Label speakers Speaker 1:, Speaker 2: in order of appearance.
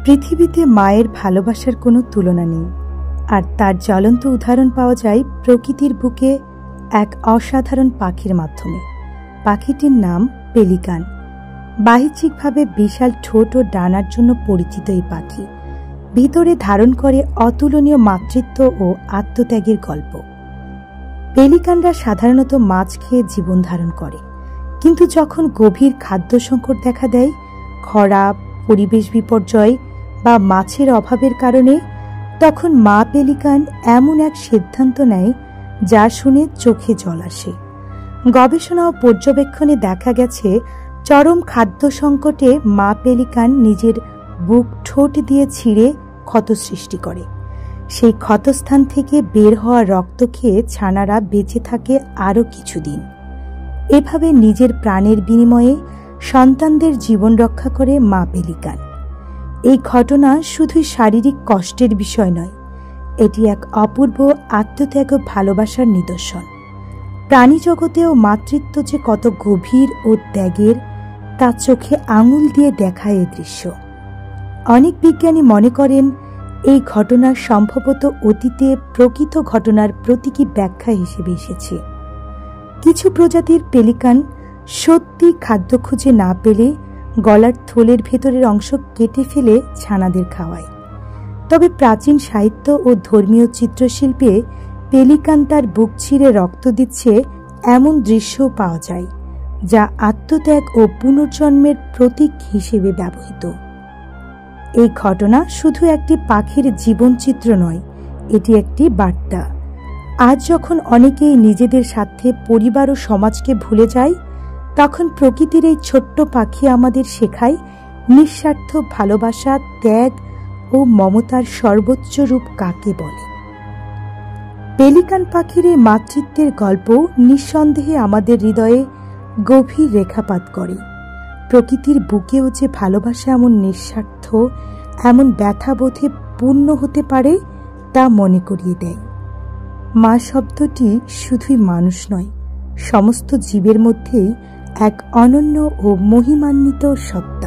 Speaker 1: পৃথিবীতে মায়ের ভালোবাসার কোনো তুলনা নেই, আর তার জ্বলন্ত উদাহরণ পাওয়া যায় প্রকৃতির বুকে এক অসাধারণ পাখির মাধ্যমে। পাখিটির নাম পেলিকান। বাহ্যিকভাবে বিশাল ঠোঁট ও ডানার জন্য পরিচিত এই পাখি ভিতরে ধারণ করে অতুলনীয় মাতৃত্ব ও আত্মত্যাগের গল্প। পেলিকানরা সাধারণত মাছ খেয়ে জীবন ধারণ করে, কিন্তু যখন গভীর খাদ্য সংকট দেখা দেয়, খরা, পরিবেশ বিপর্যয় বা মাছের অভাবের কারণে, তখন মা পেলিকান এমন এক সিদ্ধান্ত নেয় যা শুনে চোখে জল আসে। গবেষণা ও পর্যবেক্ষণে দেখা গেছে, চরম খাদ্য সংকটে মা পেলিকান নিজের বুক ঠোঁট দিয়ে ছিঁড়ে ক্ষত সৃষ্টি করে। সেই ক্ষতস্থান থেকে বের হওয়া রক্ত খেয়ে ছানারা বেঁচে থাকে আরও কিছুদিন। এভাবে নিজের প্রাণের বিনিময়ে সন্তানদের জীবন রক্ষা করে মা পেলিকান। এই ঘটনা শুধুই শারীরিক কষ্টের বিষয় নয়, এটি এক অপূর্ব আত্মত্যাগ ও ভালোবাসার নিদর্শন। প্রাণী জগতেও মাতৃত্ব যে কত গভীর ও ত্যাগের, তা চোখে আঙুল দিয়ে দেখায় এ দৃশ্য। অনেক বিজ্ঞানী মনে করেন, এই ঘটনা সম্ভবত অতীতে প্রকৃত ঘটনার প্রতীকী ব্যাখ্যা হিসেবে এসেছে। কিছু প্রজাতির পেলিকান সত্যি খাদ্য খুঁজে না পেলে গলার থলের ভেতরের অংশ কেটে ফেলে ছানাদের খাওয়ায়। তবে প্রাচীন সাহিত্য ও ধর্মীয় চিত্রশিল্পে পেলিকান তার বুক ছিঁড়ে রক্ত দিচ্ছে এমন দৃশ্যও পাওয়া যায়, যা আত্মত্যাগ ও পুনর্জন্মের প্রতীক হিসেবে ব্যবহৃত। এই ঘটনা শুধু একটি পাখির জীবনচিত্র নয়, এটি একটি বার্তা। আজ যখন অনেকেই নিজেদের স্বার্থে পরিবার ও সমাজকে ভুলে যায়, তখন প্রকৃতির এই ছোট্ট পাখি আমাদের শেখায় নিঃস্বার্থ ভালোবাসা, ত্যাগ ও মমতার সর্বোচ্চ রূপ কাকে বলে। পেলিকান পাখির এই মাতৃত্বের গল্প নিঃসন্দেহে আমাদের হৃদয়ে গভীর রেখাপাত করে। প্রকৃতির বুকেও যে ভালোবাসা এমন নিঃস্বার্থ, এমন ব্যথাবোধে পূর্ণ হতে পারে, তা মনে করিয়ে দেয়। মা শব্দটি শুধুই মানুষ নয়, সমস্ত জীবের মধ্যেই এক অনন্য ও মহিমান্বিত সত্তা।